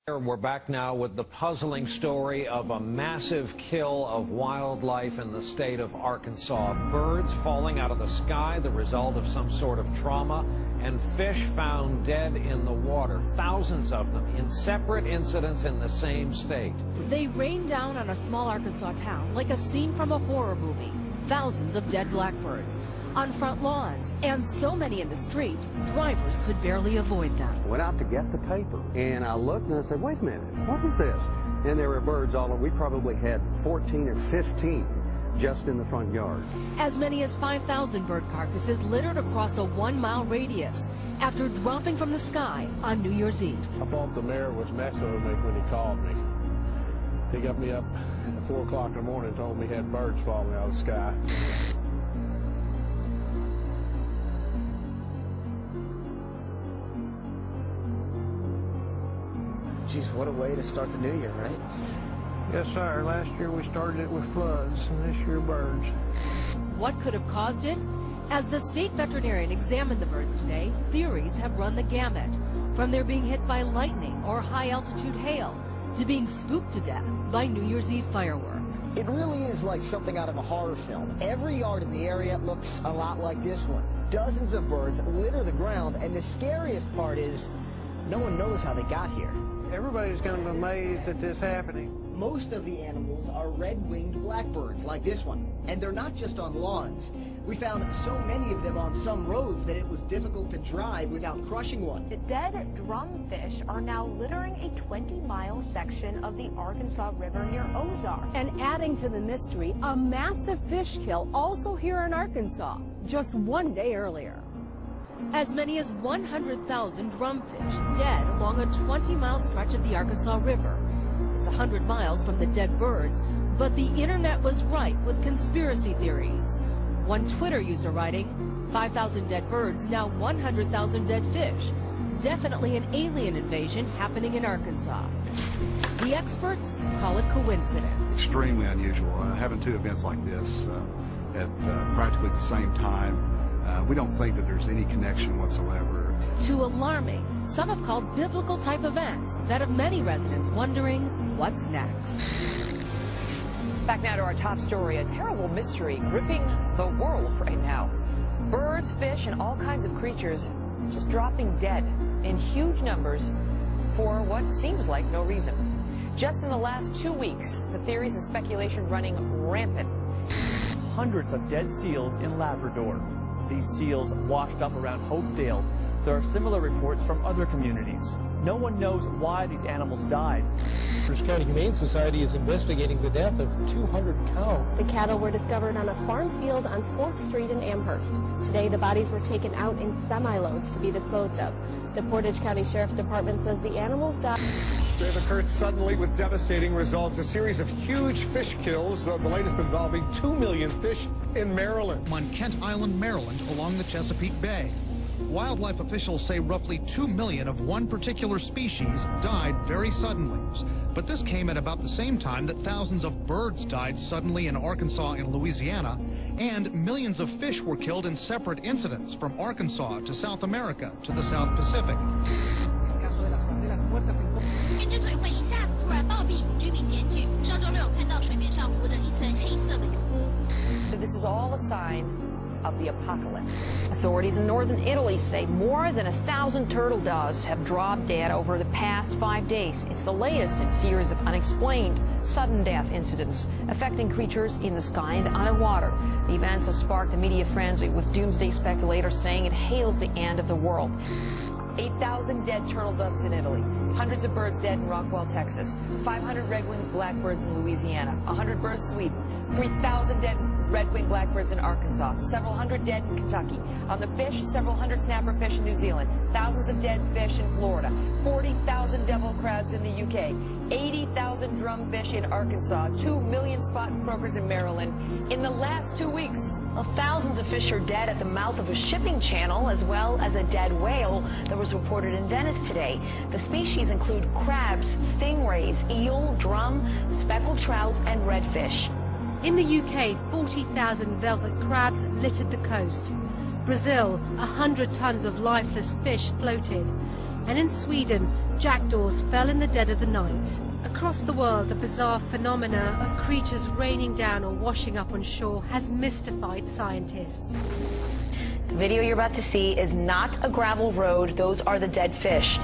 We're back now with the puzzling story of a massive kill of wildlife in the state of Arkansas. Birds falling out of the sky, the result of some sort of trauma, and fish found dead in the water, thousands of them, in separate incidents in the same state. They rained down on a small Arkansas town like a scene from a horror movie. Thousands of dead blackbirds on front lawns, and so many in the street, drivers could barely avoid them. Went out to get the paper, and I looked and I said, wait a minute, what is this? And there were birds all over. We probably had 14 or 15 just in the front yard. As many as 5,000 bird carcasses littered across a 1-mile radius after dropping from the sky on New Year's Eve. I thought the mayor was messing with me when he called me. He got me up at 4 o'clock in the morning and told me he had birds falling out of the sky. Geez, what a way to start the new year, right? Yes, sir. Last year we started it with floods, and this year birds. What could have caused it? As the state veterinarian examined the birds today, theories have run the gamut, from their being hit by lightning or high-altitude hail to being spooked to death by New Year's Eve fireworks. It really is like something out of a horror film. Every yard in the area looks a lot like this one. Dozens of birds litter the ground, and the scariest part is no one knows how they got here. Everybody's kind of amazed at this happening. Most of the animals are red-winged blackbirds like this one, and they're not just on lawns. We found so many of them on some roads that it was difficult to drive without crushing one. The dead drumfish are now littering a 20-mile section of the Arkansas River near Ozark. And adding to the mystery, a massive fish kill also here in Arkansas, just one day earlier. As many as 100,000 drumfish dead along a 20-mile stretch of the Arkansas River. It's 100 miles from the dead birds, but the internet was ripe with conspiracy theories. One Twitter user writing, 5,000 dead birds, now 100,000 dead fish. Definitely an alien invasion happening in Arkansas. The experts call it coincidence. Extremely unusual. Having two events like this at practically the same time. We don't think that there's any connection whatsoever. Too alarming. Some have called biblical type events that have many residents wondering what's next. Back now to our top story, a terrible mystery gripping the world right now. Birds, fish, and all kinds of creatures just dropping dead in huge numbers for what seems like no reason. Just in the last 2 weeks, the theories and speculation running rampant. Hundreds of dead seals in Labrador. These seals washed up around Hopedale. There are similar reports from other communities. No one knows why these animals died. Bruce County Humane Society is investigating the death of 200 cows. The cattle were discovered on a farm field on 4th Street in Amherst. Today, the bodies were taken out in semi-loads to be disposed of. The Portage County Sheriff's Department says the animals died. They have occurred suddenly with devastating results. A series of huge fish kills, the latest involving 2 million fish in Maryland. On Kent Island, Maryland, along the Chesapeake Bay. Wildlife officials say roughly 2 million of one particular species died very suddenly. But this came at about the same time that thousands of birds died suddenly in Arkansas and Louisiana, and millions of fish were killed in separate incidents from Arkansas to South America to the South Pacific. This is all a sign of the apocalypse. Authorities in northern Italy say more than 1,000 turtle doves have dropped dead over the past 5 days. It's the latest in a series of unexplained sudden death incidents affecting creatures in the sky and underwater. The events have sparked a media frenzy, with doomsday speculators saying it hails the end of the world. 8,000 dead turtle doves in Italy, hundreds of birds dead in Rockwell, Texas, 500 red-winged blackbirds in Louisiana, 100 birds in Sweden, 3,000 dead red-winged blackbirds in Arkansas, several hundred dead in Kentucky. On the fish, several hundred snapper fish in New Zealand, thousands of dead fish in Florida, 40,000 devil crabs in the UK, 80,000 drumfish in Arkansas, 2 million spotted croakers in Maryland. In the last 2 weeks, thousands of fish are dead at the mouth of a shipping channel, as well as a dead whale that was reported in Venice today. The species include crabs, stingrays, eel, drum, speckled trouts, and redfish. In the UK, 40,000 velvet crabs littered the coast. Brazil, 100 tons of lifeless fish floated. And in Sweden, jackdaws fell in the dead of the night. Across the world, the bizarre phenomena of creatures raining down or washing up on shore has mystified scientists. The video you're about to see is not a gravel road. Those are the dead fish.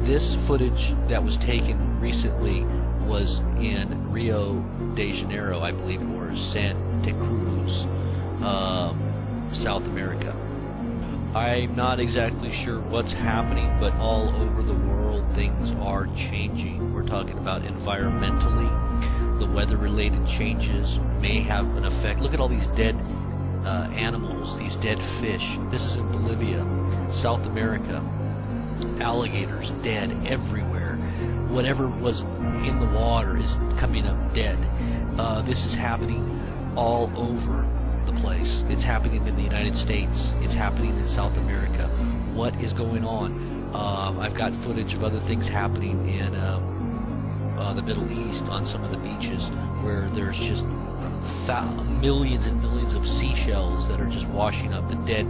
This footage that was taken recently was in Rio de Janeiro, I believe, or Santa Cruz, South America. I'm not exactly sure what's happening, but all over the world things are changing. We're talking about environmentally, the weather-related changes may have an effect. Look at all these dead animals, these dead fish. This is in Bolivia, South America. Alligators dead everywhere. Whatever was in the water is coming up dead. This is happening all over the place. It's happening in the United States. It's happening in South America. What is going on? I've got footage of other things happening in the Middle East on some of the beaches where there's just millions and millions of seashells that are just washing up. The dead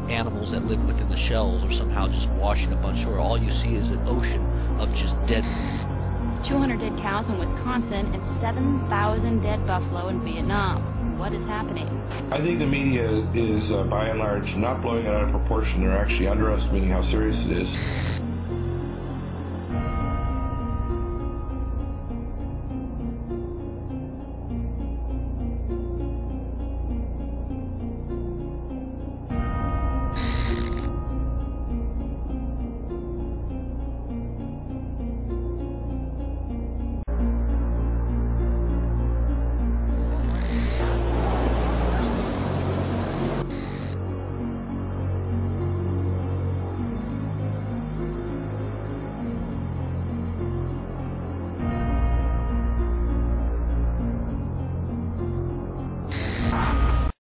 animals that live within the shells are somehow just washing up on shore. All you see is an ocean of just dead. 200 dead cows in Wisconsin and 7,000 dead buffalo in Vietnam. What is happening? I think the media is, by and large, not blowing it out of proportion. They're actually underestimating how serious it is.